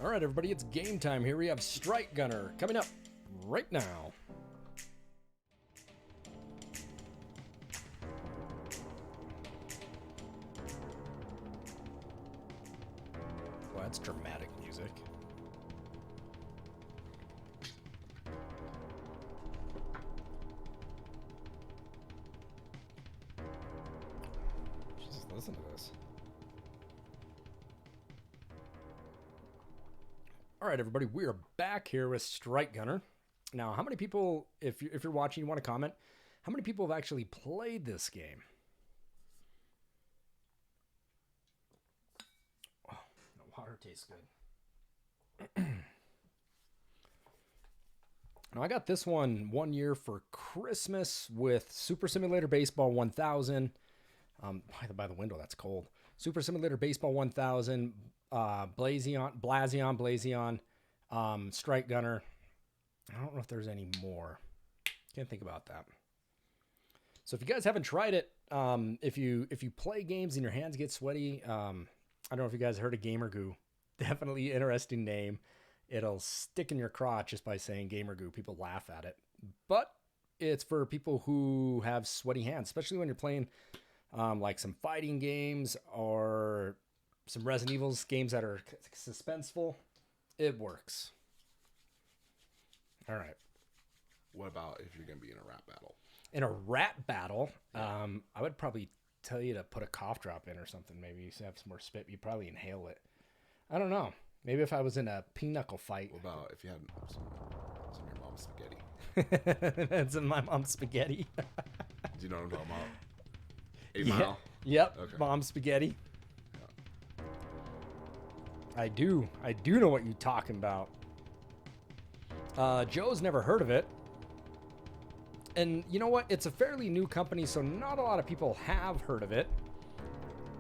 All right, everybody, it's game time. Here we have Strike Gunner coming up right now. Well, that's dramatic music. Just listen to this. All right, everybody, we are back here with Strike Gunner. Now, how many people, if you're watching, you want to comment, how many people have actually played this game? Oh, the water tastes good. Now, I got this one year for Christmas with Super Simulator Baseball 1000. By the window, that's cold. Super Simulator Baseball 1000, Blazion, Strike Gunner. I don't know if there's any more. Can't think about that. So if you guys haven't tried it, if you play games and your hands get sweaty, I don't know if you guys heard of Gamer Goo. Definitely interesting name. It'll stick in your crotch just by saying Gamer Goo. People laugh at it, but it's for people who have sweaty hands, especially when you're playing like some fighting games or some Resident Evil games that are suspenseful. It works. All right. What about if you're going to be in a rap battle? In a rap battle, I would probably tell you to put a cough drop in or something. Maybe you have some more spit. You probably inhale it. I don't know. Maybe if I was in a pinochle fight. What about if you had some of your mom's spaghetti? That's in my mom's spaghetti. Do you know what I'm talking about? 8 Mile? Yep. Okay. Mom's spaghetti. Yeah. I do know what you're talking about. Joe's never heard of it. And you know what? It's a fairly new company, so not a lot of people have heard of it.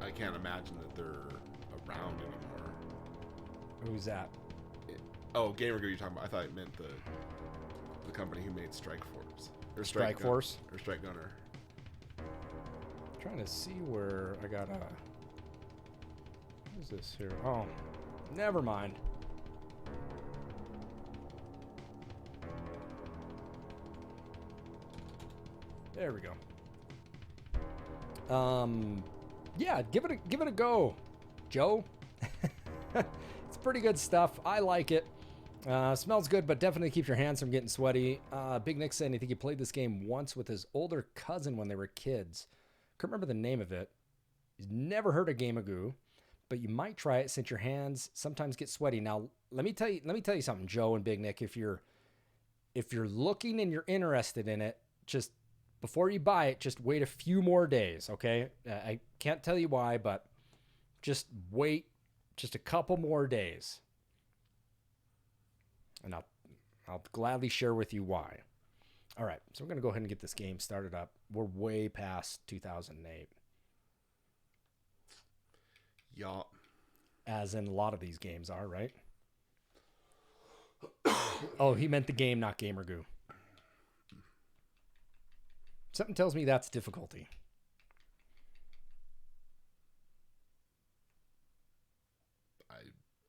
I can't imagine that they're around anymore. Who's that? Gamer Goo you're talking about. I thought it meant the company who made Strike Force. Or Strike Force? Or Strike Gunner. I'm trying to see where I got a... What is this here? Oh, never mind. There we go. Yeah, give it a go, Joe. It's pretty good stuff. I like it. Smells good, but definitely keeps your hands from getting sweaty. Big Nick said I think he played this game once with his older cousin when they were kids. Couldn't remember the name of it. He's never heard of Gamer Goo, but you might try it since your hands sometimes get sweaty. Now, let me tell you something, Joe and Big Nick. If you're looking and you're interested in it, just before you buy it, just wait a few more days, okay? I can't tell you why, but just wait just a couple more days. And I'll gladly share with you why. All right, so we're going to go ahead and get this game started up. We're way past 2008. Yeah. As in a lot of these games are, right? Oh, he meant the game, not Gamer Goo. Something tells me that's difficulty. I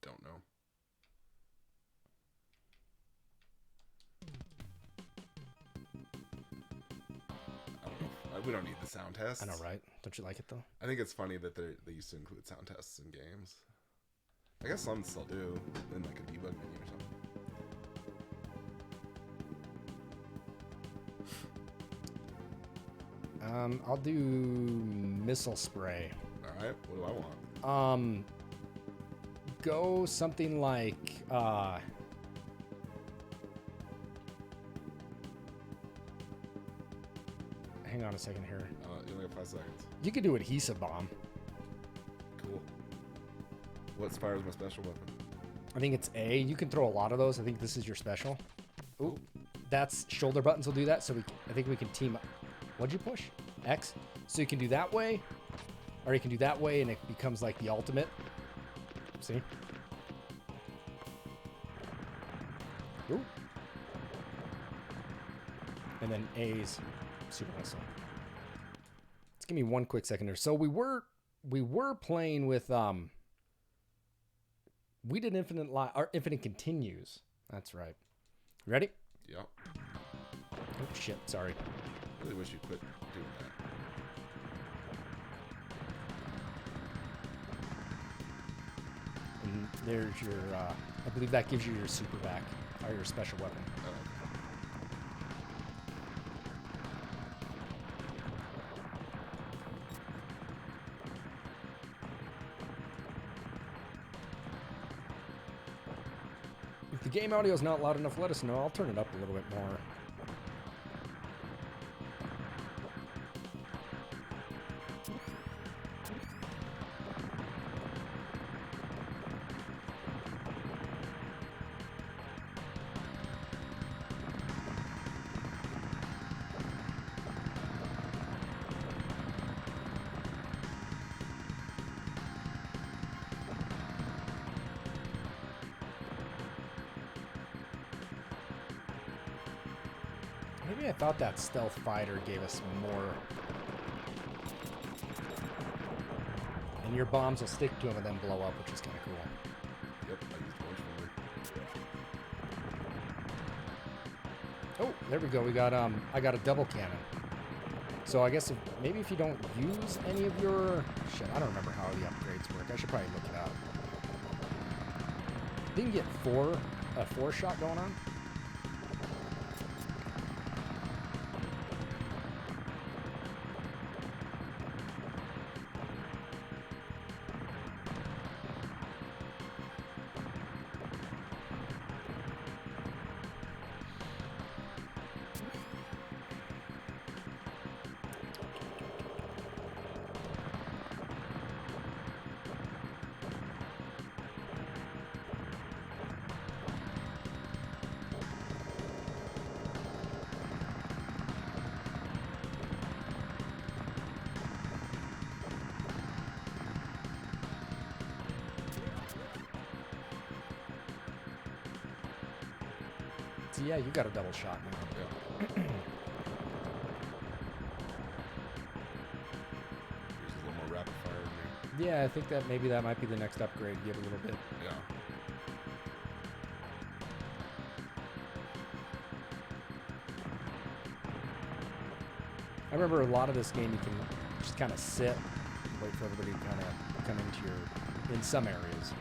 don't know. We don't need the sound tests. I know, right? Don't you like it, though? I think it's funny that they used to include sound tests in games. I guess some still do, in like a debug menu or something. I'll do missile spray. All right, what do I want? Go something like, hang on a second here. You only have 5 seconds. You could do adhesive bomb. Cool. What fires my special weapon? I think it's A. You can throw a lot of those. I think this is your special. Ooh, that's shoulder buttons will do that. So I think we can team up. What'd you push? X. So you can do that way, or you can do that way, and it becomes like the ultimate. See? Ooh. And then A's super missile. Let's give me one quick second here. So we were playing with We did Infinite or Infinite Continues. That's right. Ready? Yep. Oh shit! Sorry. I really wish you quit doing that. And there's your. I believe that gives you your super back or your special weapon. Oh, If the game audio is not loud enough, let us know. I'll turn it up a little bit more. Maybe I thought that stealth fighter gave us more. And your bombs will stick to him and then blow up, which is kind of cool. yep, I used launch finger. Oh, there we go. We got I got a double cannon. So I guess maybe if you don't use any of your shit, I don't remember how the upgrades work. I should probably look it up. You can get a 4-shot going on. So yeah, you got a double shot now. Yeah. There's a little more rapid fire in me. Yeah, I think that maybe that might be the next upgrade. Give a little bit. Yeah. I remember a lot of this game you can just kind of sit, wait for everybody to kind of come into in some areas.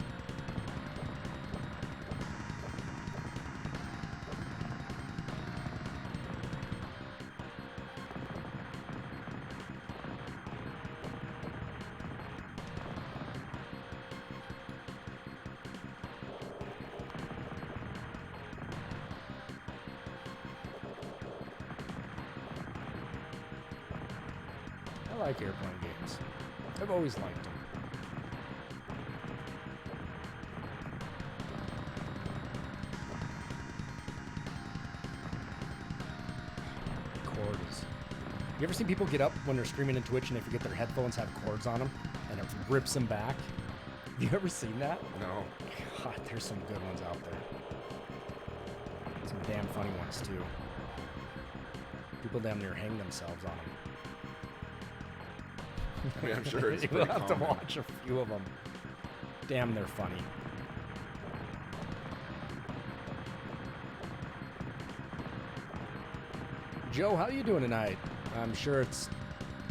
I like airplane games. I've always liked them. Cords. You ever seen people get up when they're streaming in Twitch and they forget their headphones have cords on them and it rips them back? Have you ever seen that? No. God, there's some good ones out there. Some damn funny ones too. People damn near hang themselves on them. I mean, I'm sure it's We'll pretty have to common. watch a few of them. Damn, they're funny. Joe, how you doing tonight? I'm sure it's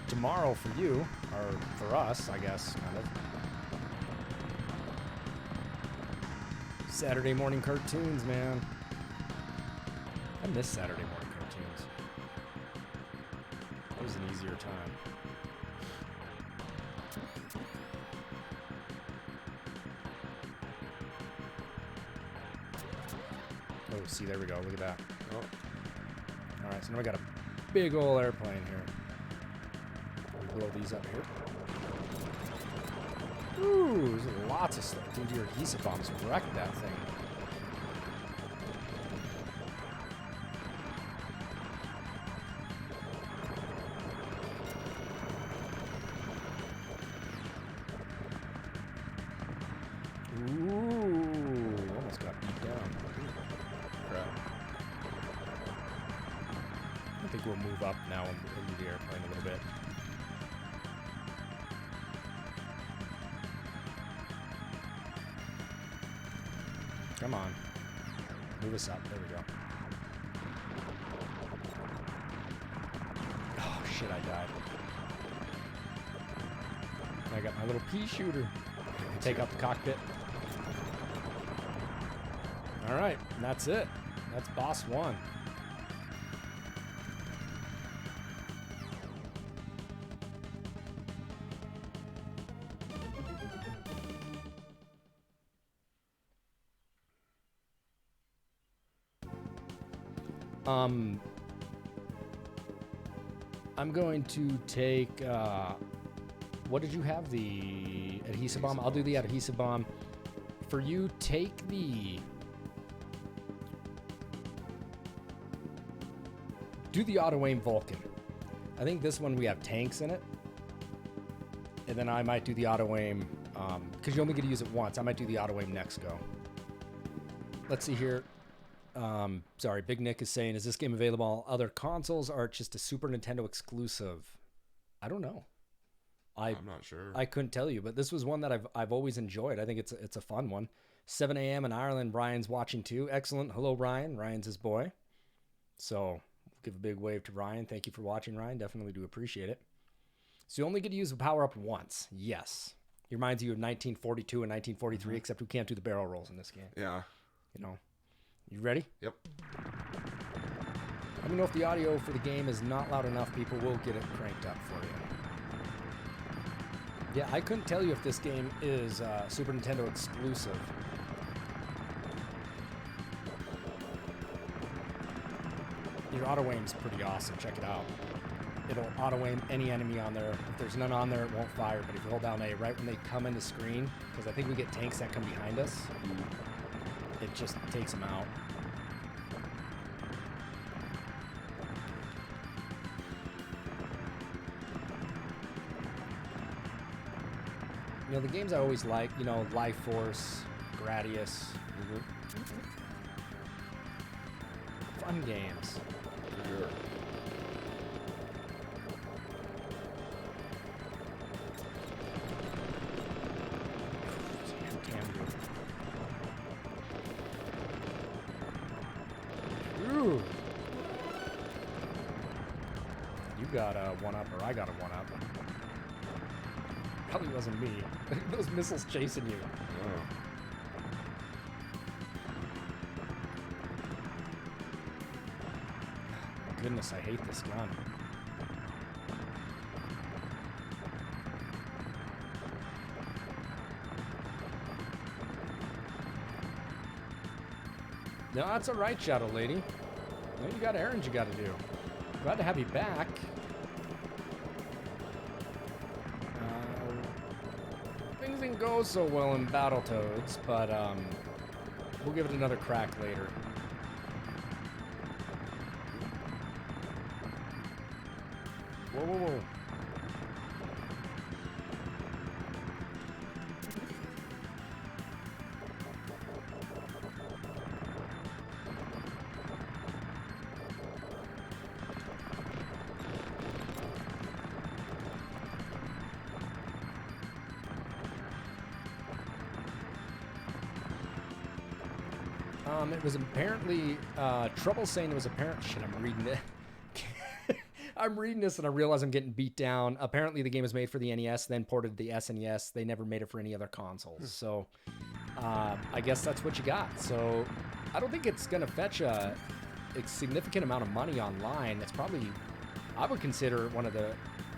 tomorrow for you, or for us, I guess, kind of. Saturday morning cartoons, man. I miss Saturday morning cartoons. It was an easier time. Oh, see, there we go. Look at that. Oh, All right, so now we got a big old airplane here. We blow these up here. Ooh, there's lots of stuff. Dude, your adhesive bombs wrecked that thing. Ooh, almost got beat down. crap. I think we'll move up now into the airplane a little bit. Come on. Move us up. There we go. Oh, shit, I died. I got my little pea shooter. Take out the cockpit. All right, that's it. That's boss 1. I'm going to take, what did you have? The adhesive bomb? I'll do the adhesive bomb. For you, take do the auto-aim Vulcan. I think this one we have tanks in it. And then I might do the auto-aim, because you only get to use it once. I might do the auto-aim next go. Let's see here. Sorry, Big Nick is saying, is this game available on other consoles or just a Super Nintendo exclusive? I don't know. I'm not sure. I couldn't tell you, but this was one that I've always enjoyed. I think it's a fun one. 7 a.m. in Ireland. Ryan's watching too. Excellent. Hello, Ryan. Ryan's his boy. So give a big wave to Ryan. Thank you for watching, Ryan. Definitely do appreciate it. So you only get to use the power up once. Yes. He reminds you of 1942 and 1943, except we can't do the barrel rolls in this game. Yeah. You know. You ready? Yep. Let me know if the audio for the game is not loud enough. People will get it cranked up for you. Yeah, I couldn't tell you if this game is Super Nintendo exclusive. Your auto-aim's pretty awesome. Check it out. It'll auto-aim any enemy on there. If there's none on there, it won't fire. But if you hold down A right when they come into screen, because I think we get tanks that come behind us, it just takes them out. You know, the games I always like, you know, Life Force, Gradius. Fun games. Sure. Ooh. You got a 1-up, or I got a 1-up. Probably wasn't me. Those missiles chasing you. Oh. Goodness, I hate this gun. No, that's all right, Shadow Lady. No, you got errands you got to do. Glad to have you back. Things didn't go so well in Battletoads, but we'll give it another crack later. Whoa, whoa, whoa. It was apparently, Trouble saying it was apparent, shit, I'm reading it. I'm reading this and I realize I'm getting beat down. Apparently the game was made for the NES, then ported to the SNES. They never made it for any other consoles. So, I guess that's what you got. So, I don't think it's going to fetch a significant amount of money online. It's probably, I would consider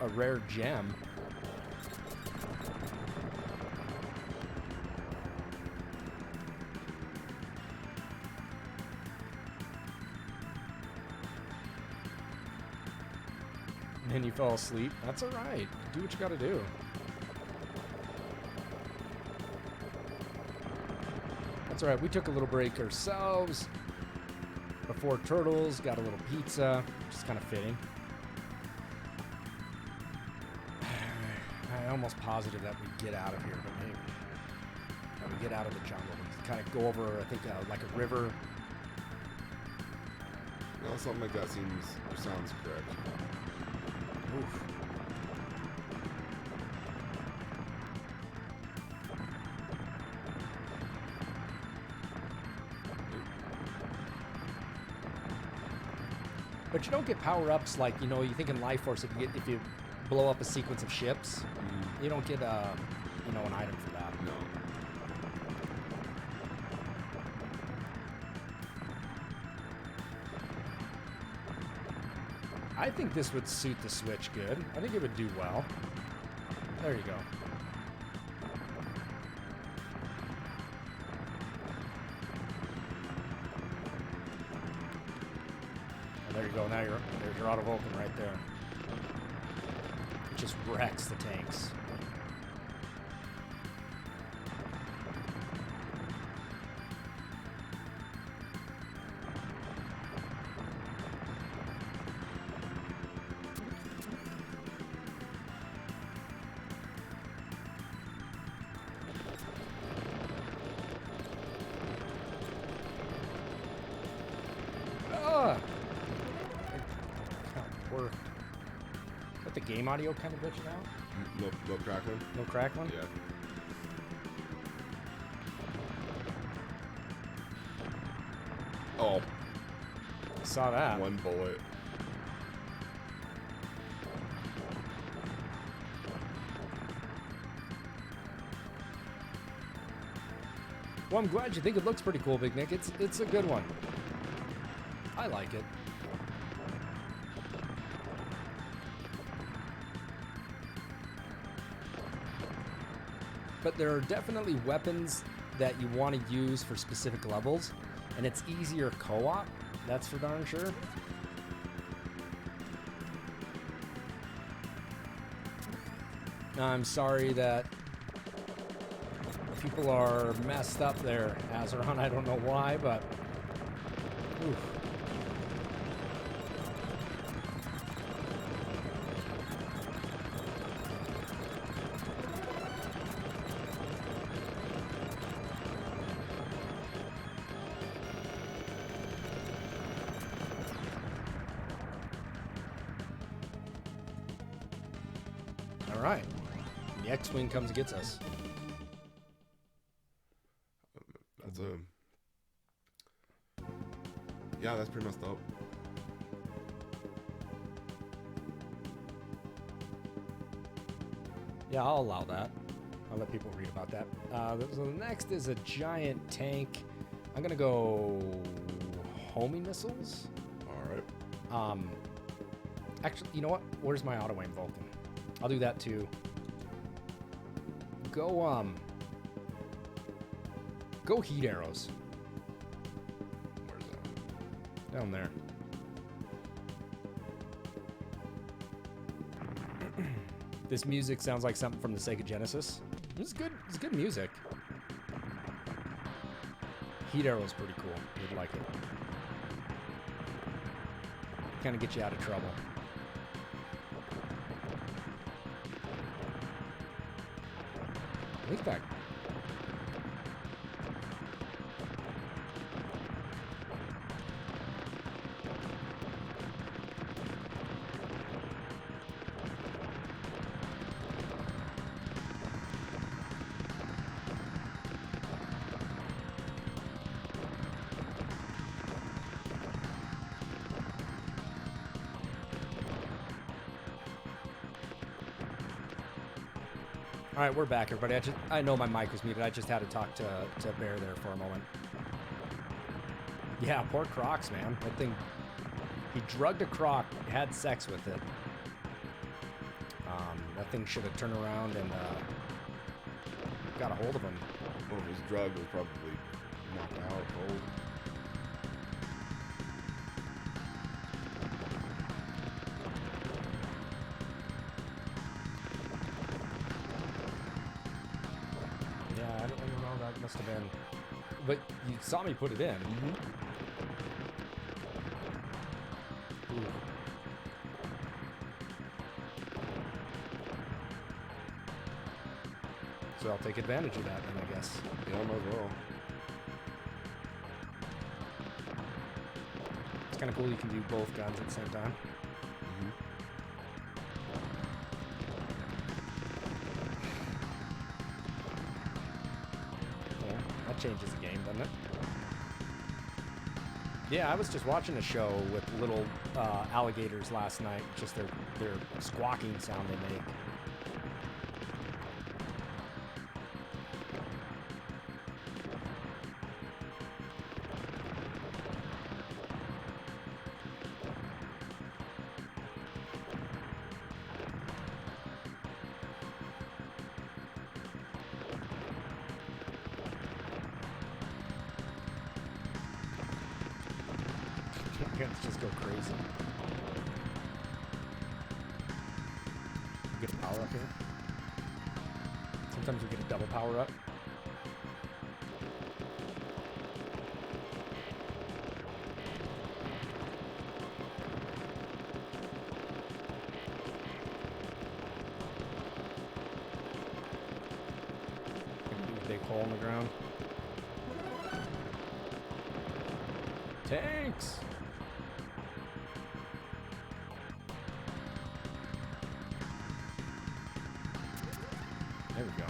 a rare gem. And you fell asleep. That's all right. Do what you got to do. That's all right. We took a little break ourselves before Turtles. Got a little pizza, which is kind of fitting. I'm almost positive that we get out of here, but maybe we get out of the jungle. We kind of go over, I think, like a river. No, something like that sounds correct. Oof. But you don't get power-ups like, you know, you think in Life Force if you blow up a sequence of ships, you don't get you know, an item for that. No. I think this would suit the Switch good. I think it would do well. There you go. And there you go. Now there's your auto Vulcan right there. It just wrecks the tanks. But the game audio kind of glitching out? No crackling? No crackling? Yeah. Oh. Saw that. One bullet. Well, I'm glad you think it looks pretty cool, Big Nick. It's a good one. I like it. But there are definitely weapons that you want to use for specific levels, and it's easier co-op, that's for darn sure. I'm sorry that people are messed up there, Azeron. I don't know why, but... Oof. All right. The X-Wing comes and gets us. That's yeah, that's pretty messed up. Yeah, I'll allow that. I'll let people read about that. So the next is a giant tank. I'm gonna go homing missiles. All right. Actually, you know what? Where's my auto aim Vulcan? I'll do that too. Go heat arrows. Where's that? Down there. This music sounds like something from the Sega Genesis. It's good. It's good music. Heat arrow's pretty cool. You'd like it. Kind of get you out of trouble. Link back. All right, we're back, everybody. I know my mic was muted. I just had to talk to Bear there for a moment. Yeah, poor Crocs, man. That thing, he drugged a Croc, had sex with it. That thing should have turned around and got a hold of him. Well, his drug was probably knocked out cold. Yeah, I don't know. That must have been. But you saw me put it in. Mm-hmm. So I'll take advantage of that then, I guess. Yeah, might as well. It's kind of cool you can do both guns at the same time. Mm-hmm. Yeah, that changes the game, doesn't it? Yeah, I was just watching a show with little alligators last night. Just their squawking sound they make. Let's just go crazy. Get a power up here. Sometimes we get a double power up. Big hole in the ground. Tanks! There we go.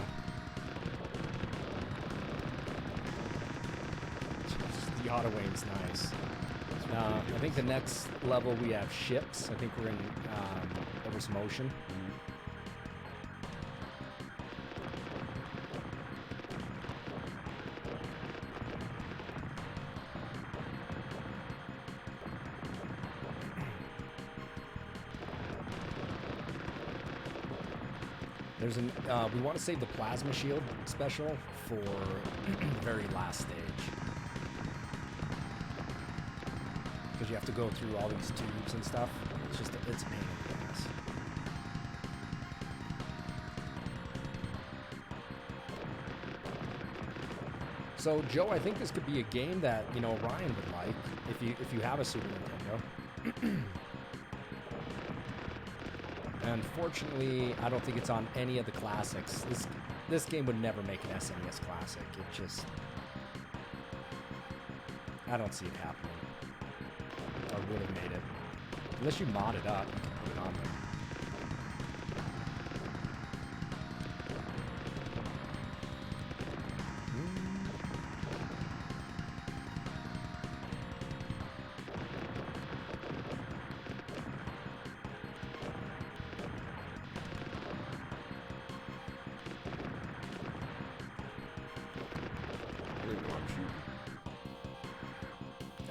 The auto aim's nice. I think the next level we have ships. I think we're in over some ocean. There's an we want to save the plasma shield special for the very last stage, because you have to go through all these tubes and stuff. It's a pain in the ass. So Joe, I think this could be a game that Ryan would like if you have a Super Nintendo. Unfortunately, I don't think it's on any of the classics. This game would never make an SNES classic. It just... I don't see it happening. Or would have made it. Unless you mod it up, you can put it on there.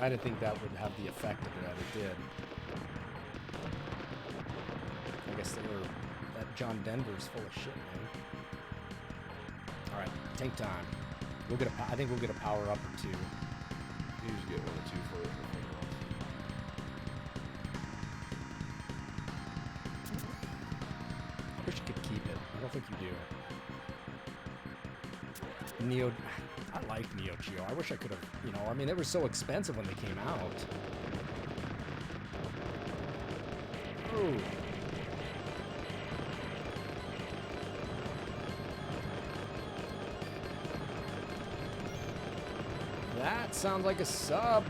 I didn't think that would have the effect that it did. I guess that John Denver's full of shit, man. Alright, tank time. I think we'll get a power up or two. You just get 1 or 2 for it. I wish you could keep it. I don't think you do. Neo... I like Neo Geo. I wish I could have, I mean, they were so expensive when they came out. Ooh. That sounds like a sub.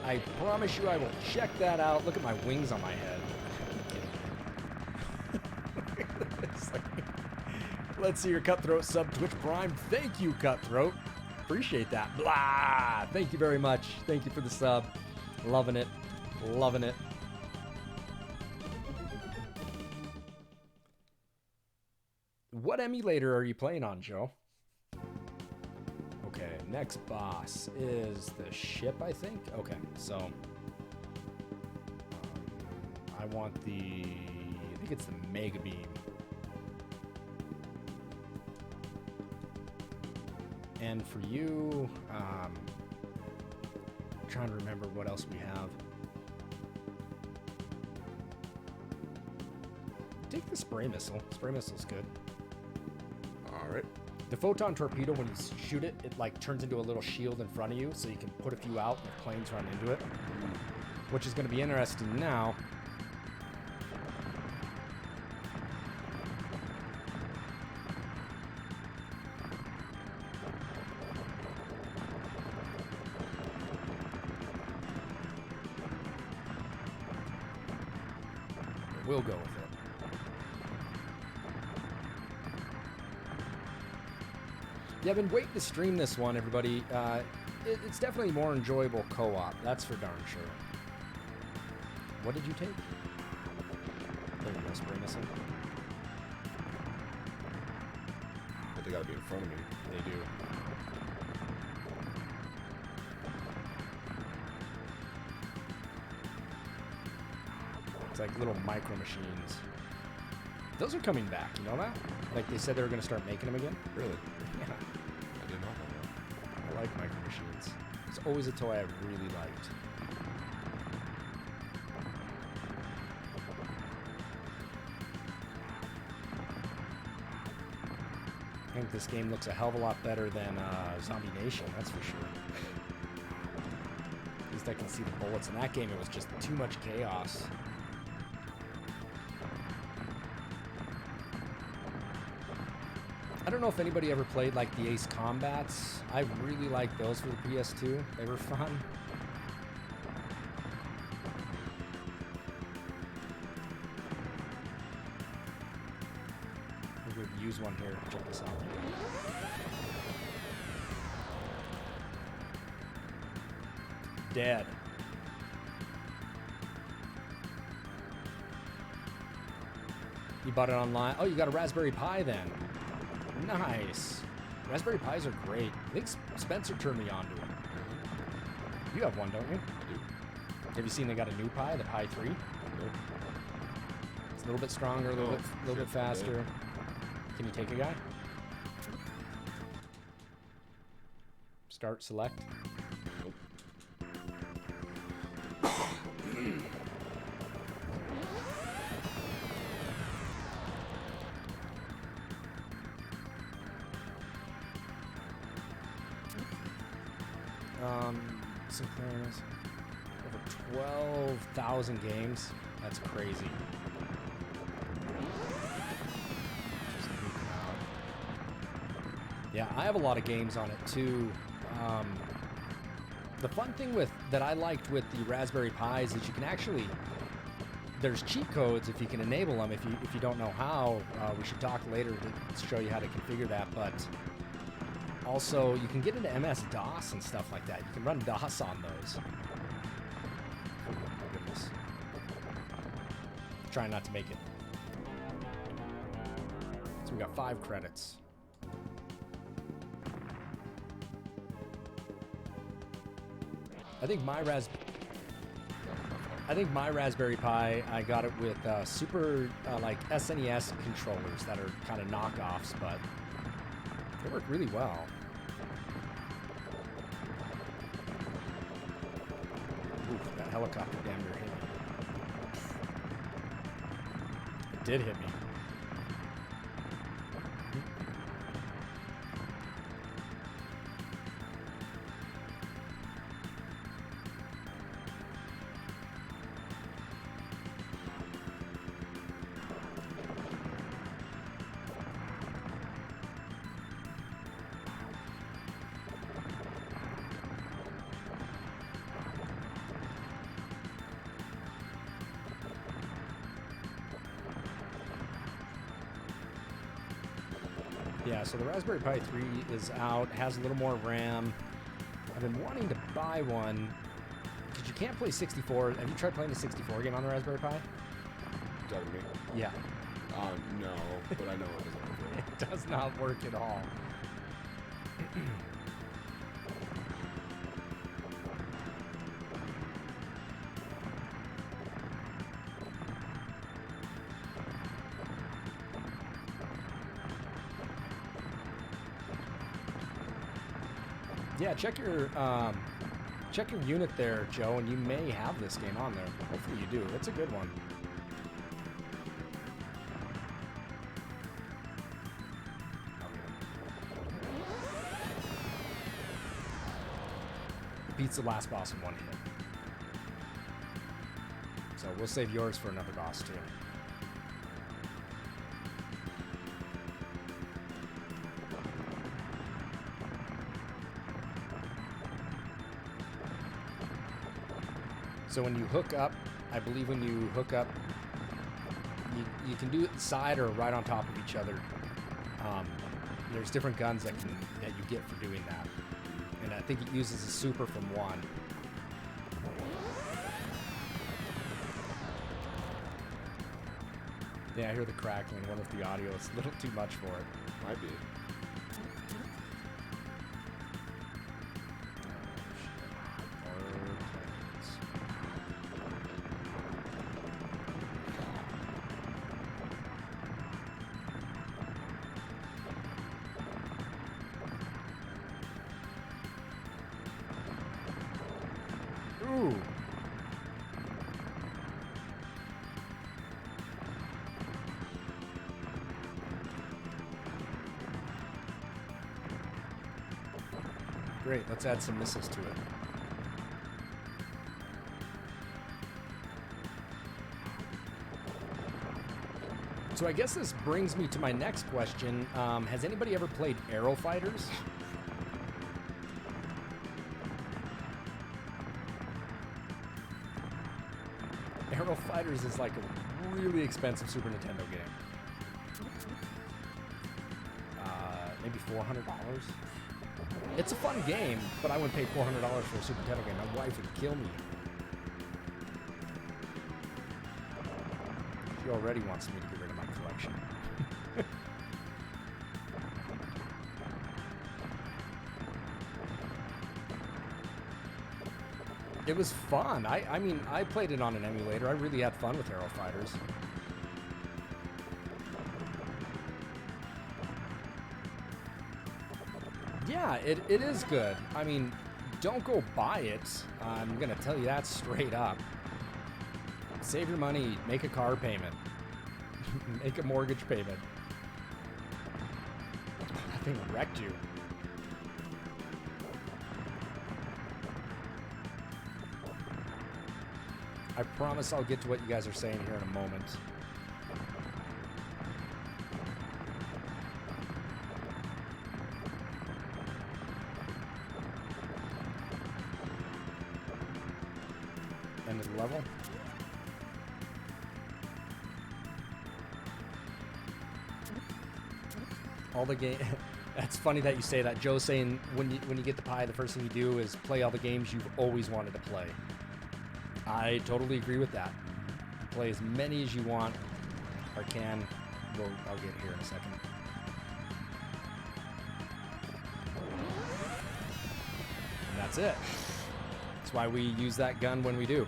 I promise you I will check that out. Look at my wings on my head. Let's see your Cutthroat sub Twitch Prime. Thank you, Cutthroat. Appreciate that. Blah. Thank you very much. Thank you for the sub. Loving it. Loving it. What emulator are you playing on, Joe? Okay, next boss is the ship, I think. Okay, so I want I think it's the Mega Beam. And for you, I'm trying to remember what else we have. Take the spray missile. Spray missile's good. All right. The photon torpedo, when you shoot it, it like turns into a little shield in front of you, so you can put a few out if planes run into it, which is going to be interesting now. We'll go with it. Yeah, I've been waiting to stream this one, everybody. it's definitely more enjoyable co-op. That's for darn sure. What did you take? There you go, spray missile. But they gotta be in front of me. They do. It's like little micro machines. Those are coming back, you know that? Like they said they were going to start making them again. Really? Yeah. I didn't know that. I like micro machines. It's always a toy I really liked. I think this game looks a hell of a lot better than Zombie Nation, that's for sure. At least I can see the bullets. In that game, it was just too much chaos. I don't know if anybody ever played like the Ace Combats. I really liked those for the PS2. They were fun. We could use one here. Check this out. Dead. You bought it online? Oh, you got a Raspberry Pi then. Nice. Raspberry Pis are great. I think Spencer turned me on to them. You have one, don't you? I do. Have you seen they got a new Pi, the Pi 3? Nope. It's a little bit stronger, a little bit faster. Yeah. Can you take a guy? Start, select. Nope. Sinclair's over 12,000 games. That's crazy. Yeah, I have a lot of games on it too. The fun thing that I liked with the Raspberry Pis is you can actually, there's cheat codes if you can enable them. If you don't know how, we should talk later to show you how to configure that. But also, you can get into MS-DOS and stuff like that. You can run DOS on those. Oh, goodness. Try not to make it. So we got 5 credits. I think my Raspberry Pi, I got it with super like SNES controllers that are kind of knockoffs, but they work really well. Oof, that helicopter damn near hit me. It did hit me. Yeah, so the Raspberry Pi 3 is out, has a little more RAM. I've been wanting to buy one because you can't play 64. Have you tried playing the 64 game on the Raspberry Pi? Talking to me? Yeah. No, but I know it doesn't work. It does not work at all. Yeah, check your unit there, Joe, and you may have this game on there. Hopefully you do. It's a good one. Beats the last boss in one hit. So we'll save yours for another boss too. So when you hook up, I believe when you hook up, you can do it side or right on top of each other. There's different guns that you get for doing that. and I think it uses a super from 1. Yeah, I hear the crackling. I wonder if the audio is a little too much for it. Might be. Ooh. Great, let's add some missiles to it. So I guess this brings me to my next question. Has anybody ever played Aero Fighters? Aero Fighters is like a really expensive Super Nintendo game. Maybe $400. It's a fun game, but I wouldn't pay $400 for a Super Nintendo game. My wife would kill me. She already wants me to get rid of my collection. It was fun. I mean, I played it on an emulator. I really had fun with Aero Fighters. Yeah, it is good. I mean, don't go buy it. I'm going to tell you that straight up. Save your money. Make a car payment. Make a mortgage payment. That thing wrecked you. I promise I'll get to what you guys are saying here in a moment. End of the level. All the game. That's funny that you say that. Joe's saying when you get the pie, the first thing you do is play all the games you've always wanted to play. I totally agree with that. Play as many as you want or can. I'll get here in a second. And that's it. That's why we use that gun when we do.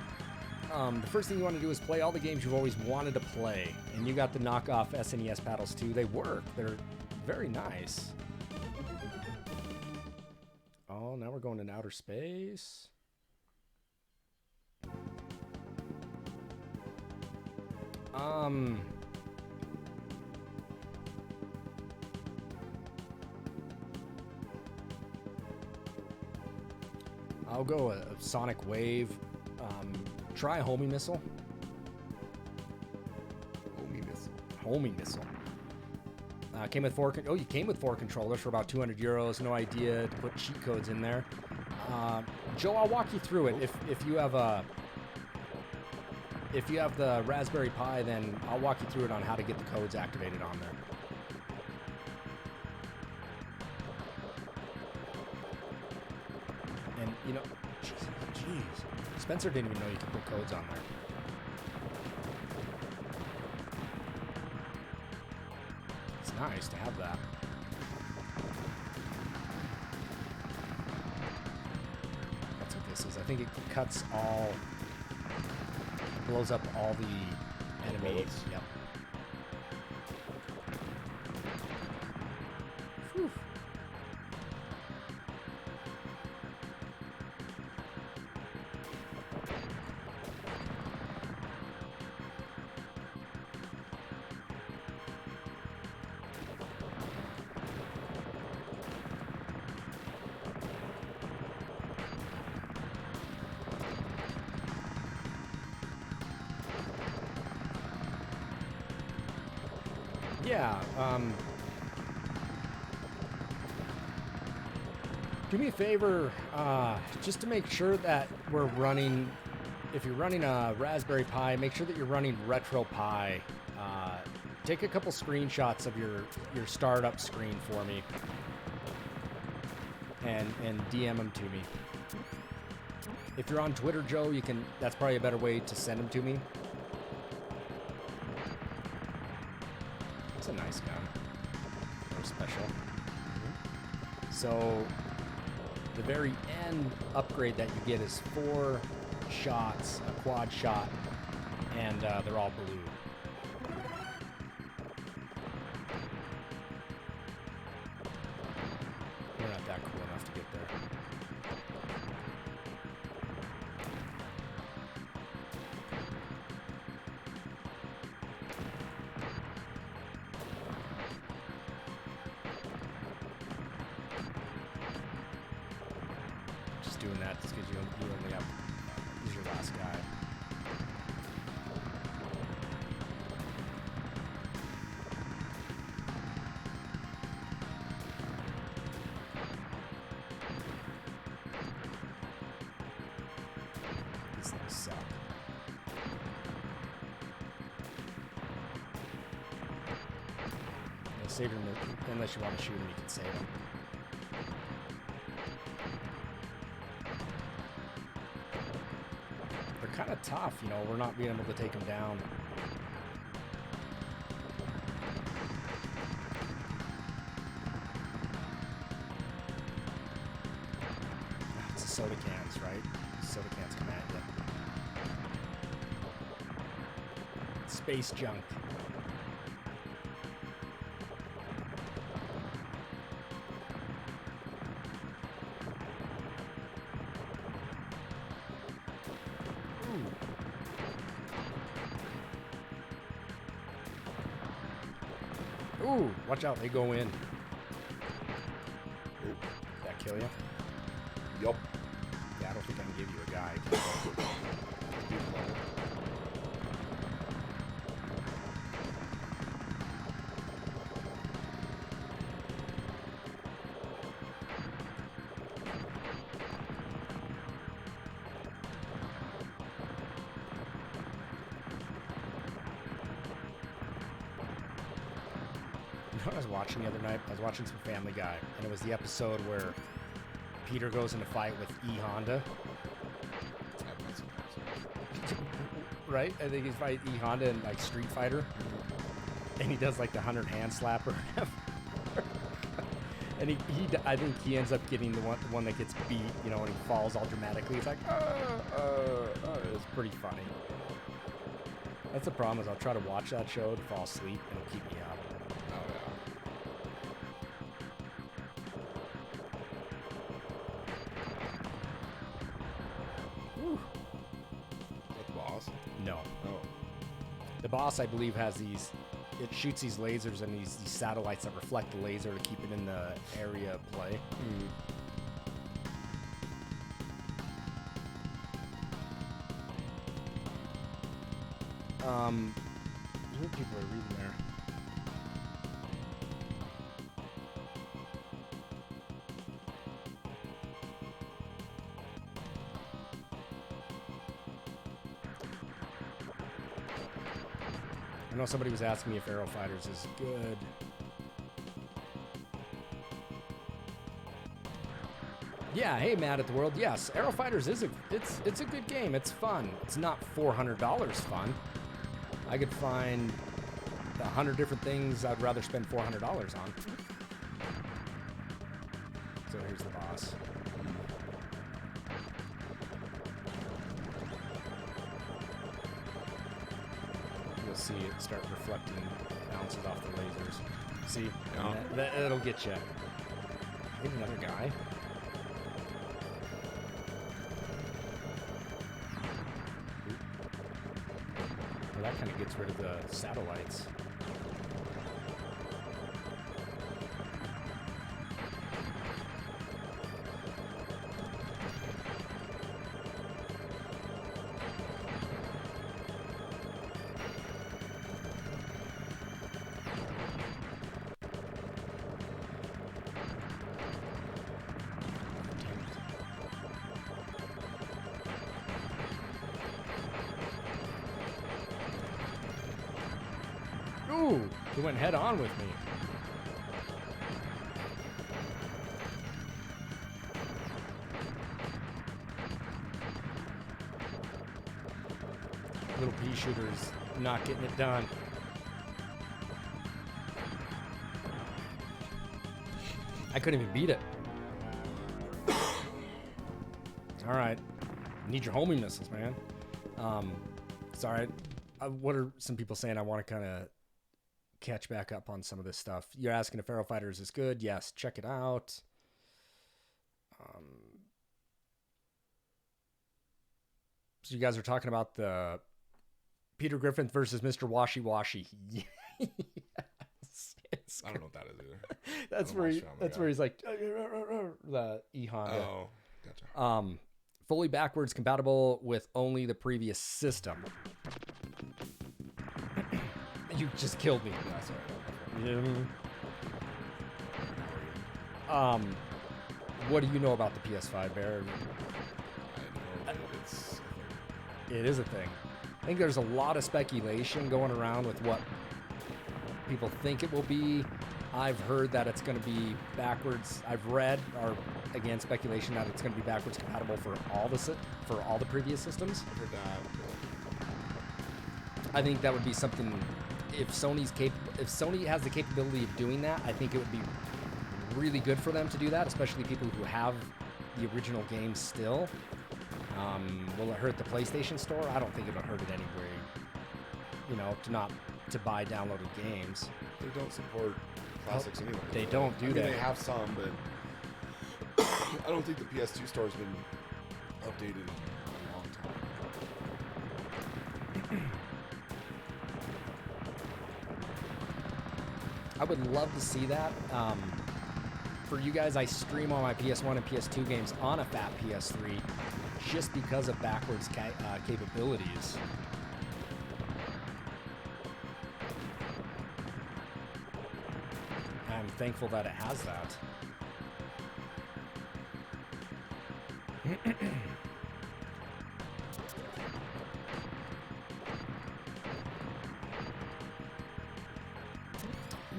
The first thing you want to do is play all the games you've always wanted to play. And you got the knockoff SNES paddles too. They work. They're very nice. Oh, now we're going in outer space. I'll go a sonic wave. Try a homing missile. Homing missile. Came with four. Oh, you came with 4 controllers for about €200. No idea to put cheat codes in there. Joe, I'll walk you through it. If you have the Raspberry Pi, then I'll walk you through it on how to get the codes activated on there. And you know, jeez, Spencer didn't even know you could put codes on there. It's nice to have that. That's what this is. I think it cuts all, blows up all the enemies. Yep. Whew. Yeah, do me a favor, just to make sure that we're running, if you're running a Raspberry Pi, make sure that you're running RetroPie. Take a couple screenshots of your startup screen for me. and DM them to me. If you're on Twitter, Joe, you can. That's probably a better way to send them to me. It's a nice gun. Or special. So the very end upgrade that you get is 4 shots, a quad shot, and they're all blue. We're not that cool enough to get there. Just doing that just because you only have, he's your last guy. These things suck. Yeah, save them unless you want to shoot them, you can save them. They're kind of tough, you know, we're not being able to take them down. It's the soda cans, right? Soda cans come at you. Space junk. Ooh, watch out, they go in. Ooh. Did that kill you? Yup. Yeah, I don't think I can give you a guy. You know what I was watching the other night? I was watching some Family Guy, and it was the episode where Peter goes in a fight with E. Honda. I've not seen that. Right? I think he's fighting E. Honda in like Street Fighter. And he does like the 100 hand slapper. And I think he ends up getting the one that gets beat, you know, and he falls all dramatically. He's like, it's pretty funny. That's the problem is I'll try to watch that show to fall asleep and it'll keep me up. Oh, yeah. Whew. Is that the boss? No. Oh. The boss, I believe, has these. It shoots these lasers and these satellites that reflect the laser to keep it in the area of play. What people are reading there? I know somebody was asking me if Aero Fighters is good. Yeah, hey, Mad at the World. Yes, Aero Fighters is it's a good game. It's fun. It's not $400 fun. I could find 100 different things I'd rather spend $400 on. So here's the boss. You'll see it start reflecting bounces off the lasers. See? Yeah. That'll get you. Here's another guy. Well, that kind of gets rid of the satellites. Ooh, he went head on with me. Little pea shooters not getting it done. I couldn't even beat it. All right. Need your homing missiles, man. Sorry. What are some people saying? I want to kind of catch back up on some of this stuff. You're asking if Aero Fighters is good. Yes, check it out. So you guys are talking about the Peter Griffin versus Mr. Washy Washy. Yes. I don't know what that is either. That's where he's like the E Honda. Oh, gotcha. Fully backwards compatible with only the previous system. You just killed me. Yeah, sorry. Yeah. What do you know about the PS5, Bear? I know it's. It is a thing. I think there's a lot of speculation going around with what people think it will be. I've heard that it's going to be backwards. I've read, or again, speculation that it's going to be backwards compatible for all the previous systems. I've heard that. I think that would be something. If Sony has the capability of doing that, I think it would be really good for them to do that, especially people who have the original games still. Will it hurt the PlayStation Store? I don't think it'll hurt it anyway. You know, to buy downloaded games. They don't support classics anyway. They don't do that. They have some, but I don't think the PS2 store has been updated in a long time. I would love to see that. For you guys, I stream all my PS1 and PS2 games on a fat PS3 just because of backwards capabilities. I'm thankful that it has that.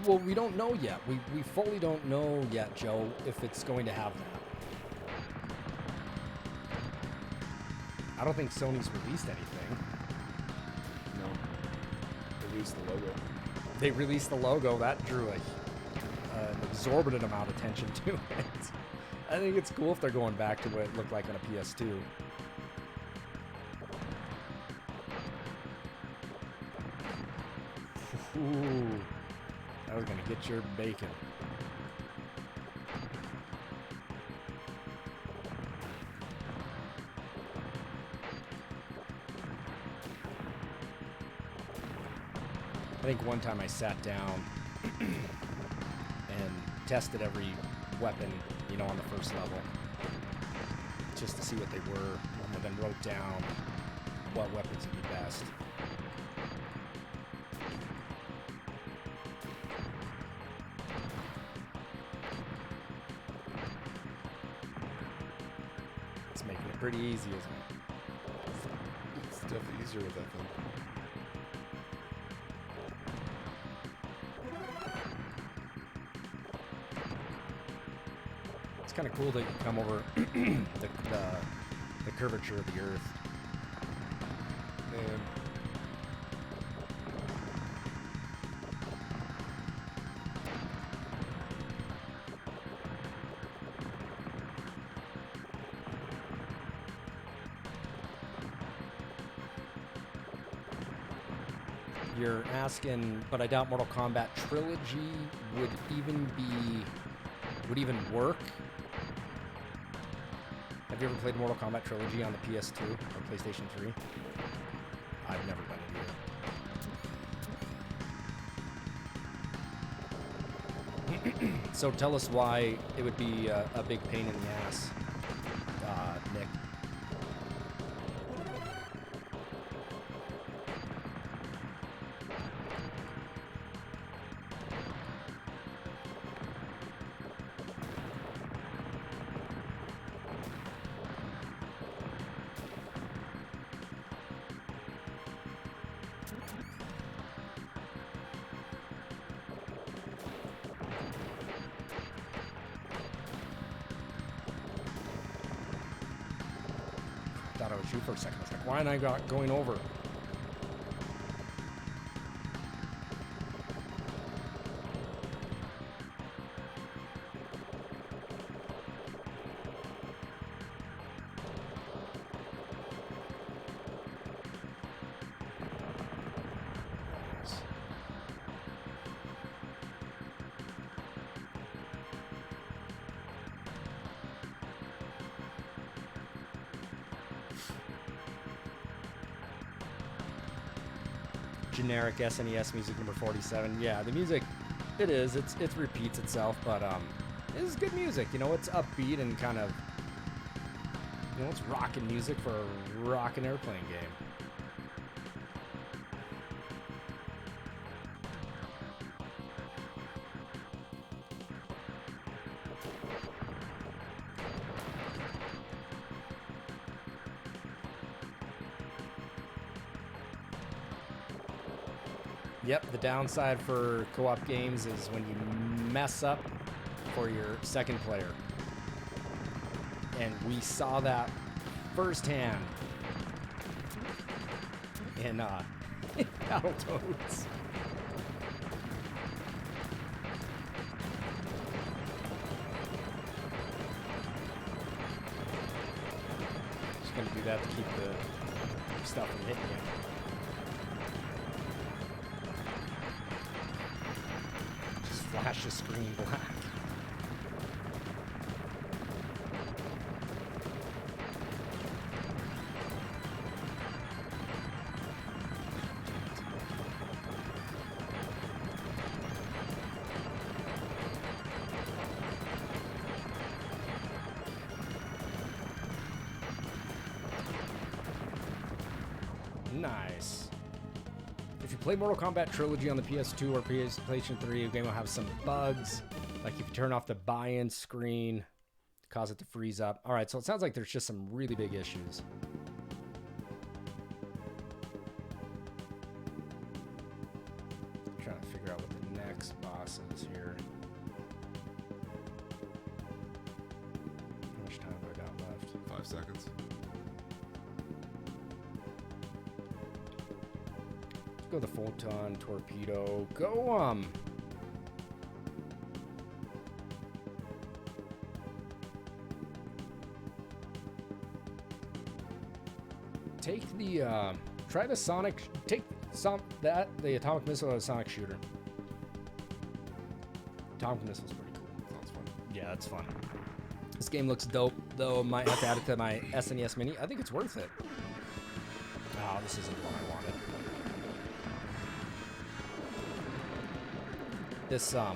Well, we don't know yet. We fully don't know yet, Joe, if it's going to have that. I don't think Sony's released anything. No. They released the logo. They released the logo. That drew an exorbitant amount of attention to it. I think it's cool if they're going back to what it looked like on a PS2. Ooh. I was going to get your bacon. I think one time I sat down and tested every weapon, you know, on the first level, just to see what they were, and then wrote down what weapons would be best. It's making it pretty easy, isn't it? It's definitely easier with that thing. It's kind of cool that you come over the curvature of the Earth. And You're asking, but I doubt Mortal Kombat Trilogy would even work. Have you ever played Mortal Kombat Trilogy on the PS2 or PlayStation 3? I've never done it either. So tell us why it would be a big pain in the ass, Nick. Thought I was you for a second. I was like, why am I going over? generic SNES music number 47. Yeah, the music, it repeats itself, but it is good music. You know, it's upbeat and kind of, you know, it's rockin' music for a rockin' airplane game. Yep, the downside for co-op games is when you mess up for your second player. And we saw that firsthand in Battletoads. Just gonna do that to keep the stuff from hitting you. Flash the screen black. Nice. If you play Mortal Kombat Trilogy on the PS2 or PlayStation 3, the game will have some bugs. Like if you turn off the buy-in screen, cause it to freeze up. All right, so it sounds like there's just some really big issues. I'm trying to figure out what the next boss is here. How much time have I got left? 5 seconds. Go the photon torpedo. Go take the try the sonic. Take the atomic missile or the sonic shooter. Atomic missile's pretty cool. Sounds fun. Yeah, that's fun. This game looks dope, though. Might have to add it to my SNES Mini. I think it's worth it. Oh, this isn't the one I wanted. This the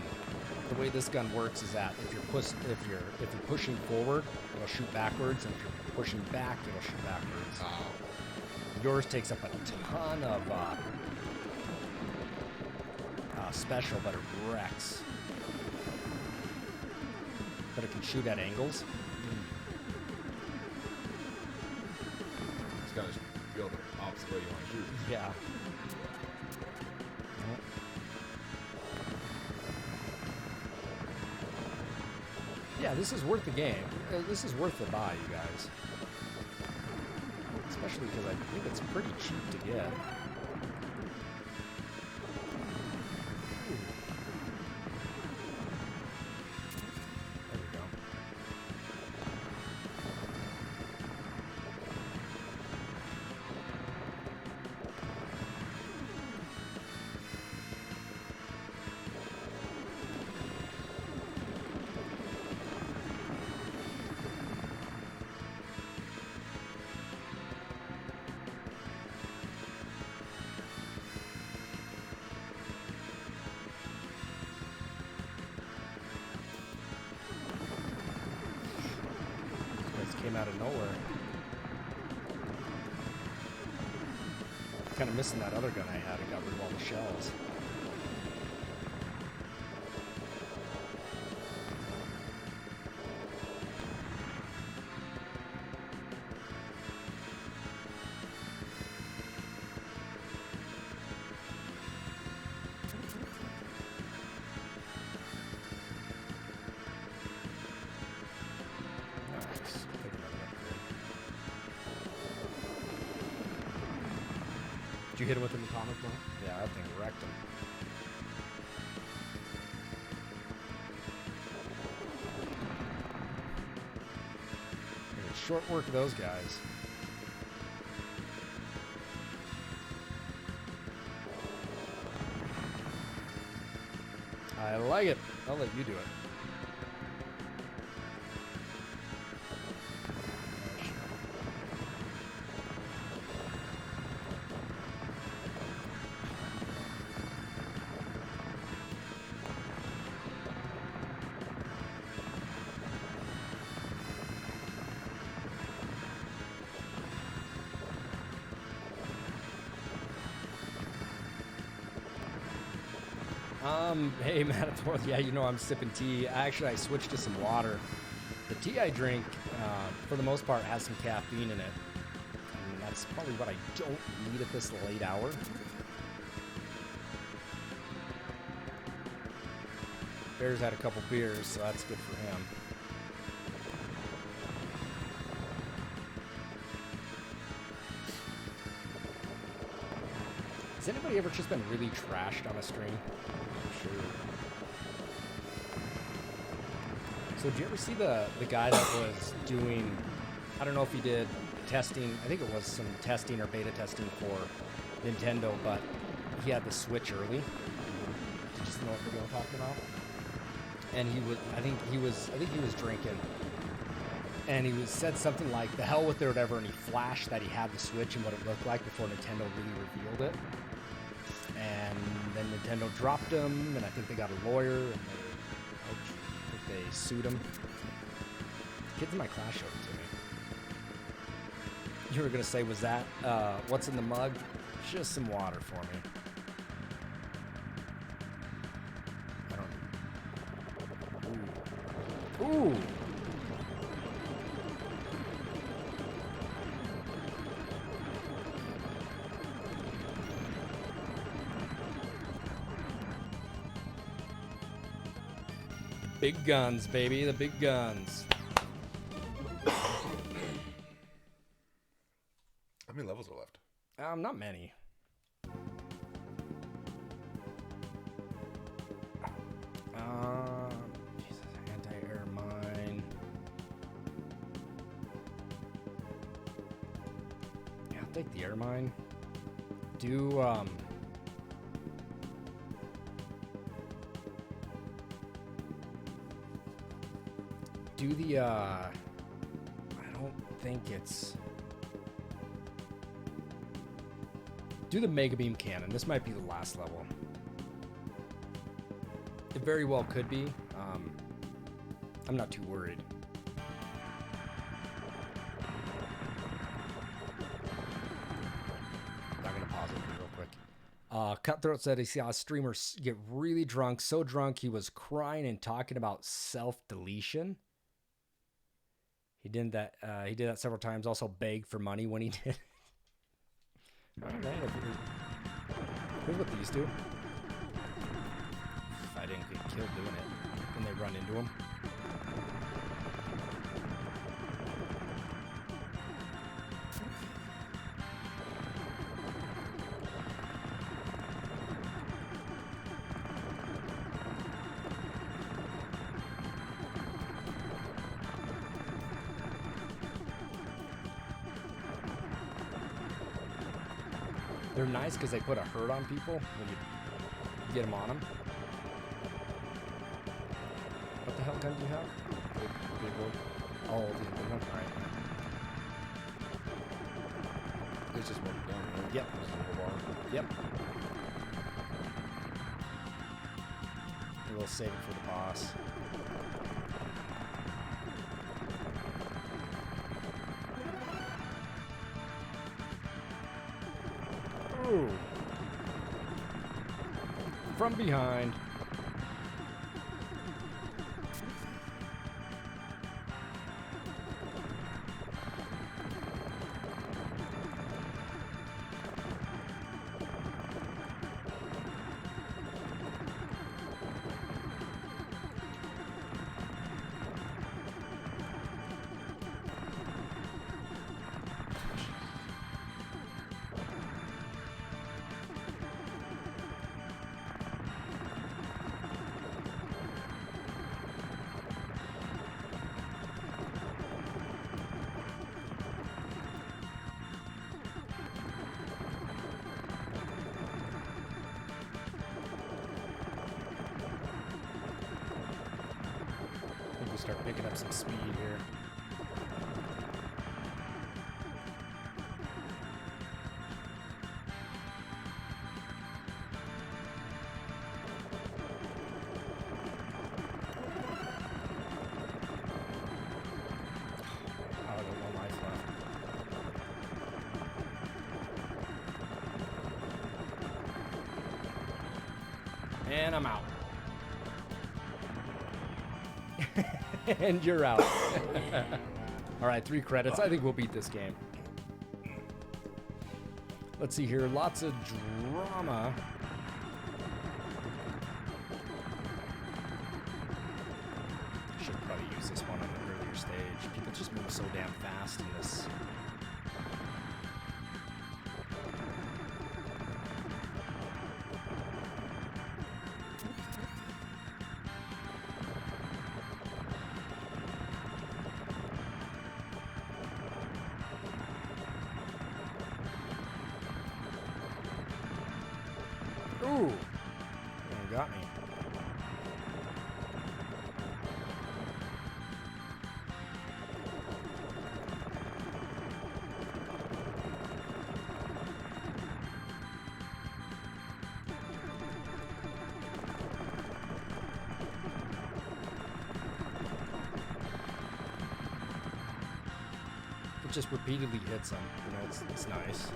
way this gun works is that if you're pushing forward, it'll shoot backwards, and if you're pushing back, it'll shoot backwards. Oh. Yours takes up a ton of special, but it wrecks. But it can shoot at angles. It's gotta go the opposite way you want to shoot. Yeah. Yeah, this is worth the game. This is worth the buy, you guys. Especially because I think it's pretty cheap to get. There we go. Came out of nowhere. Kind of missing that other gun I had. It got rid of all the shells. Did you hit him with an atomic bomb? Yeah, that thing wrecked him. It's short work of those guys. I like it. I'll let you do it. Hey, Matador. Yeah, you know I'm sipping tea. Actually, I switched to some water. The tea I drink, for the most part, has some caffeine in it. And that's probably what I don't need at this late hour. Bear's had a couple beers, so that's good for him. Has anybody ever just been really trashed on a stream? I'm sure. So did you ever see the guy that was doing, I don't know if he did testing, I think it was some testing or beta testing for Nintendo, but he had the Switch early. Did you just know what video I'm talking about? And he was, I think he was drinking. And he said something like, the hell with it or whatever, and he flashed that he had the Switch and what it looked like before Nintendo really revealed it. And then Nintendo dropped him, and I think they got a lawyer, and they sued him. Kids in my class showed it to me. You were gonna say, was that what's in the mug? Just some water for me. I don't. Ooh. Big guns, baby, the big guns. How many levels are left? Not many. Jesus, anti-air mine. Yeah, I'll take the air mine. Do, do the, I don't think it's... Do the Mega Beam Cannon. This might be the last level. It very well could be. I'm not too worried. I'm gonna pause it real quick. Cutthroat said he saw a streamer get really drunk, so drunk he was crying and talking about self-deletion. He did that. He did that several times. Also begged for money when he did. All right, here's what these do. If I didn't get killed doing it, and they run into him. They're nice because they put a hurt on people when you get them on them. What the hell gun do you have? Big one. Oh, the big one. All right. There's just one down, right? Yep. Yep. We'll save it for the boss. Ooh. From behind. Start picking up some speed here. Oh, I got one life left. And I'm out. And you're out. All right, 3 credits. I think we'll beat this game. Let's see here. Lots of drama. Should probably use this one on an earlier stage. People just move so damn fast in this. Ooh, got me. It just repeatedly hits them. You know, it's nice.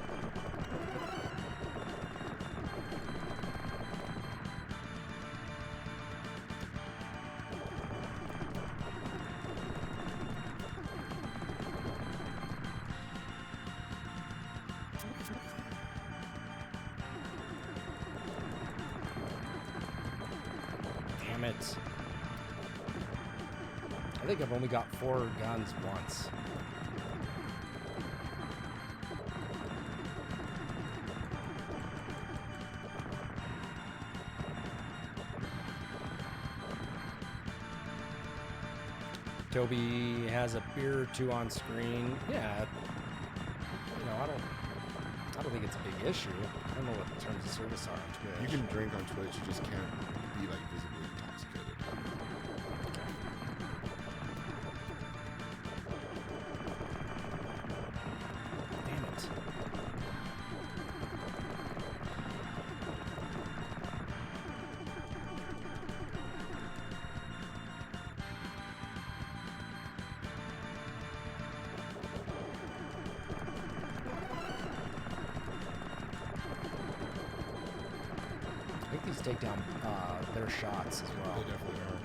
Damn it. I think I've only got 4 guns once. Toby has a beer or 2 on screen. Yeah, you know, I don't think it's a big issue. I don't know what the terms of service are on Twitch. You can drink on Twitch, you just can't be like visibly intoxicated. Damn it. I think these take down their shots as well. They definitely are.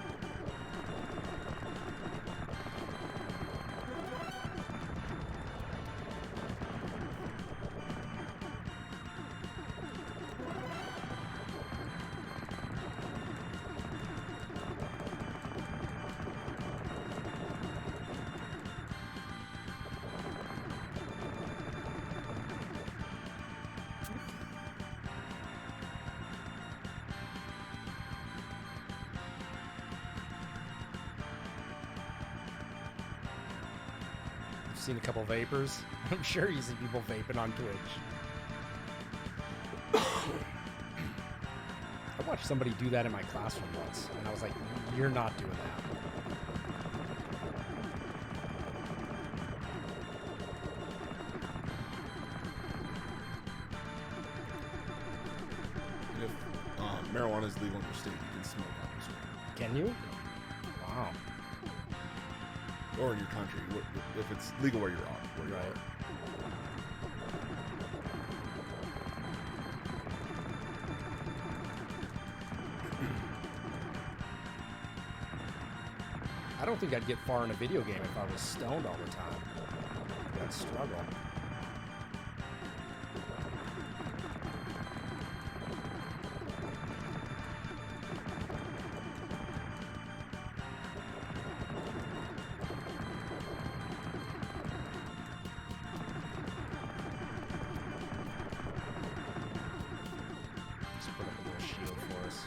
Seen a couple vapors. I'm sure you see people vaping on Twitch. I watched somebody do that in my classroom once, and I was like, you're not doing that. And if marijuana is legal in your state, you can smoke on the street. Can you? Wow. Or in your country, if it's legal where you're at, where you Right. are. I don't think I'd get far in a video game if I was stoned all the time. I'd struggle. Just put up a little shield for us.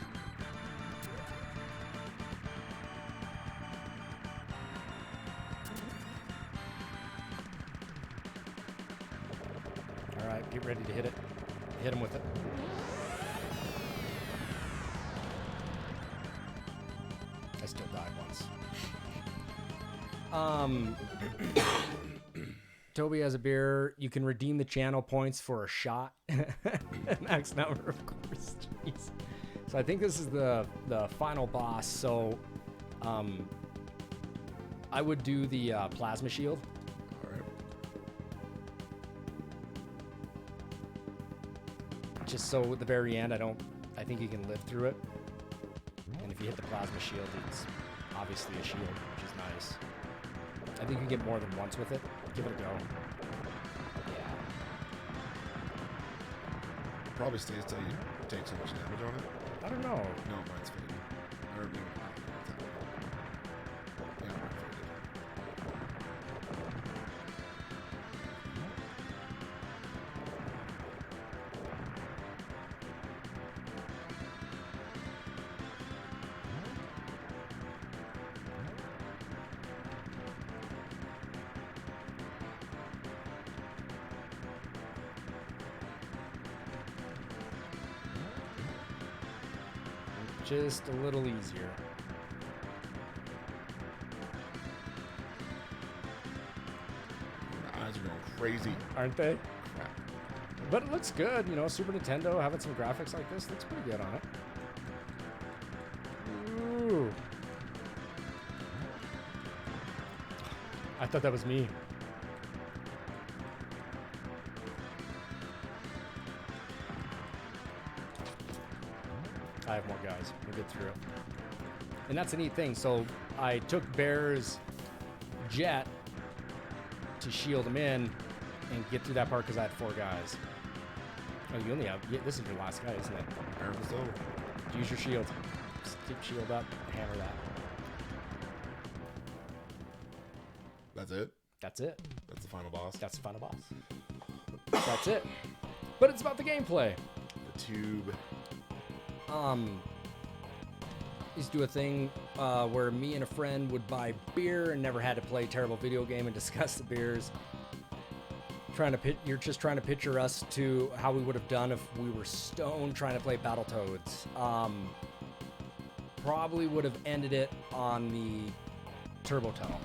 All right, get ready to hit it. Hit him with it. I still died once. Toby has a beer. You can redeem the channel points for a shot. Max number, of course. Jeez. So I think this is the final boss. So I would do the plasma shield. All right. Just so at the very end, I think you can live through it. if you hit the plasma shield, it's obviously a shield, which is nice. I think you can get more than once with it. Give it a go. Yeah. Probably stays till you take so much damage on it. I don't know. No, mine's faded. Or maybe not. Yeah, mine faded. Just a little easier. My eyes are going crazy. Aren't they? Crap. But it looks good, you know, Super Nintendo having some graphics like this looks pretty good on it. Ooh. I thought that was me. I have more guys. We'll get through it. And that's a neat thing. So I took Bear's jet to shield him in and get through that part because I had 4 guys. Oh, you only have... Yeah, this is your last guy, isn't it? Apparently so. Use your shield. Just keep shield up. Hammer that. That's it? That's it. That's the final boss? That's the final boss. That's it. But it's about the gameplay. The tube. Used to do a thing where me and a friend would buy beer and never had to play a terrible video game and discuss the beers. You're just trying to picture us to how we would have done if we were stoned trying to play Battletoads. Probably would have ended it on the turbo tunnel.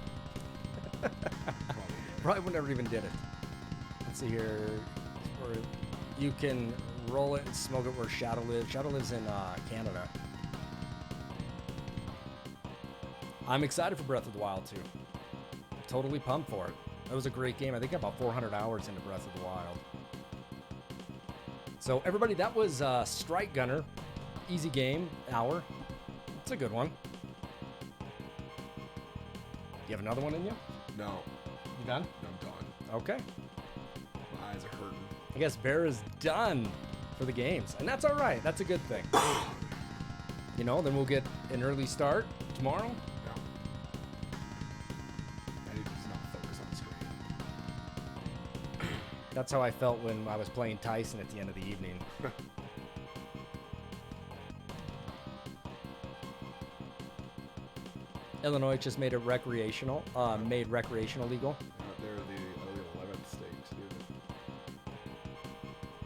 Probably would never even did it. Let's see here. Where you can roll it and smoke it where Shadow lives. Shadow lives in Canada. I'm excited for Breath of the Wild too. Totally pumped for it. That was a great game. I think about 400 hours into Breath of the Wild. So everybody, that was Strike Gunner. Easy game, hour. It's a good one. You have another one in you? No. You done? I'm done. Okay. My eyes are hurting. I guess Bear is done for the games, and that's all right. That's a good thing. You know, then we'll get an early start tomorrow. No. I need to just not focus on the screen. That's how I felt when I was playing Tyson at the end of the evening. Illinois just made it recreational, made recreational legal. They're the 11th state to do it.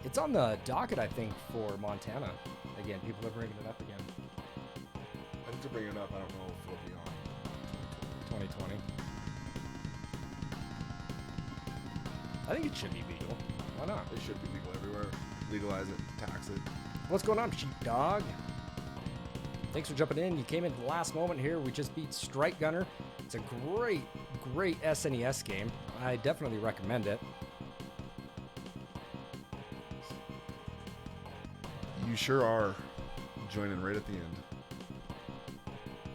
It's on the docket, I think, for Montana. Again, people are bringing it up again. I think to bring it up, I don't know if it'll be on 2020. I think it should be legal. Why not? It should be legal everywhere. Legalize it, tax it. What's going on, sheepdog? Thanks for jumping in. You came in at the last moment here. We just beat Strike Gunner. It's a great, great SNES game. I definitely recommend it. You sure are joining right at the end.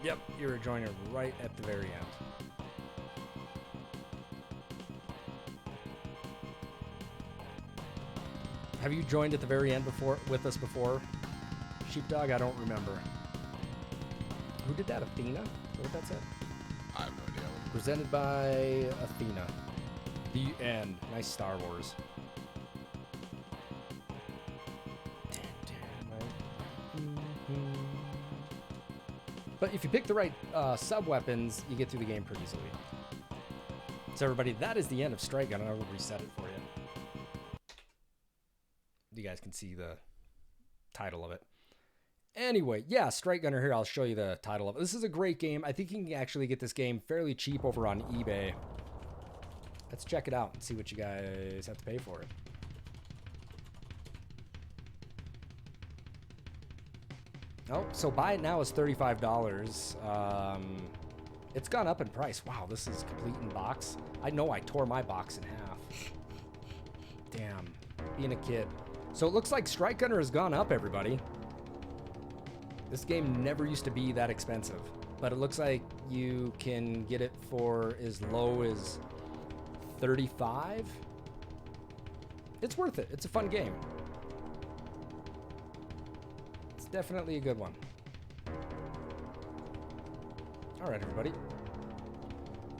Yep, you're joining right at the very end. Have you joined at the very end before with us before, Sheepdog? I don't remember. Who did that? Athena? Is that what that said? I have no idea. Presented by Athena. The end. Nice Star Wars. But if you pick the right sub-weapons, you get through the game pretty easily. So everybody, that is the end of Strike Gun. I will reset it for you. You guys can see the title of it. Anyway, yeah, Strike Gunner here. I'll show you the title of it. This is a great game. I think you can actually get this game fairly cheap over on eBay. Let's check it out and see what you guys have to pay for it. Oh, so buy it now is $35. It's gone up in price. Wow, this is complete in box. I know I tore my box in half. Damn, being a kid. So it looks like Strike Gunner has gone up, everybody. This game never used to be that expensive, but it looks like you can get it for as low as 35. It's worth it. It's a fun game. It's definitely a good one. All right, everybody.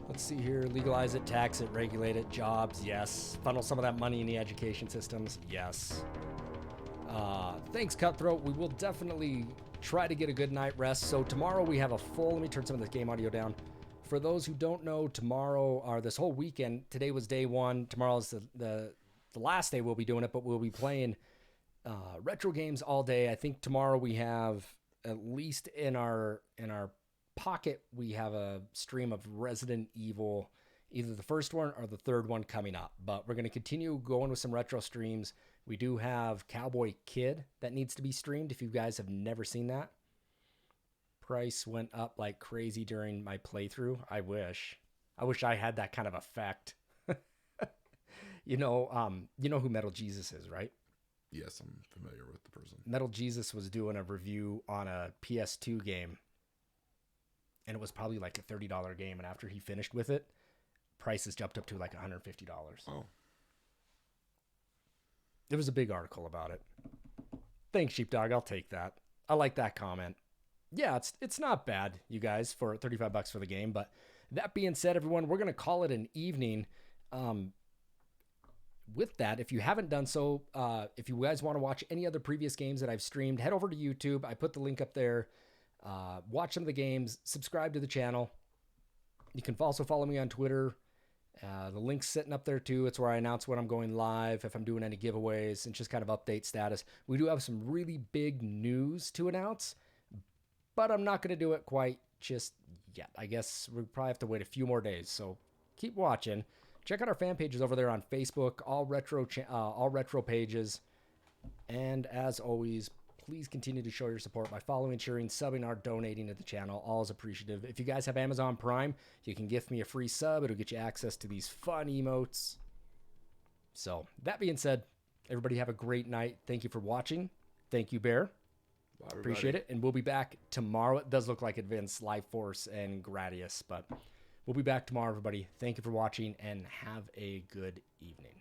Let's see here. Legalize it, tax it, regulate it, jobs, yes. Funnel some of that money in the education systems, yes. Thanks, Cutthroat. We will definitely try to get a good night rest. So tomorrow we have a full, let me turn some of this game audio down. For those who don't know, tomorrow, or this whole weekend, today was day one. Tomorrow's the last day we'll be doing it, but we'll be playing retro games all day. I think tomorrow we have, at least in our pocket, we have a stream of Resident Evil, either the first one or the third one coming up. But we're going to continue going with some retro streams. We do have Cowboy Kid that needs to be streamed if you guys have never seen that. Price went up like crazy during my playthrough. I wish I had that kind of effect. You know who Metal Jesus is, right? Yes, I'm familiar with the person. Metal Jesus was doing a review on a PS2 game, and it was probably like a $30 game. And after he finished with it, prices jumped up to like $150. Oh. There was a big article about it. Thanks, Sheepdog. I'll take that. I like that comment. Yeah, it's not bad, you guys, for $35 for the game. But that being said, everyone, we're going to call it an evening. With that, if you haven't done so, if you guys want to watch any other previous games that I've streamed, head over to YouTube. I put the link up there. Watch some of the games. Subscribe to the channel. You can also follow me on Twitter. The link's sitting up there too. It's where I announce when I'm going live, if I'm doing any giveaways, and just kind of update status. We do have some really big news to announce, but I'm not going to do it quite just yet. I guess we'll probably have to wait a few more days. So keep watching. Check out our fan pages over there on Facebook, all retro pages. And as always, please continue to show your support by following, sharing, subbing, or donating to the channel. All is appreciative. If you guys have Amazon Prime, you can gift me a free sub. It'll get you access to these fun emotes. So, that being said, everybody have a great night. Thank you for watching. Thank you, Bear. Bye, everybody. Appreciate it. And we'll be back tomorrow. It does look like Advance, Life Force, and Gradius, but we'll be back tomorrow, everybody. Thank you for watching, and have a good evening.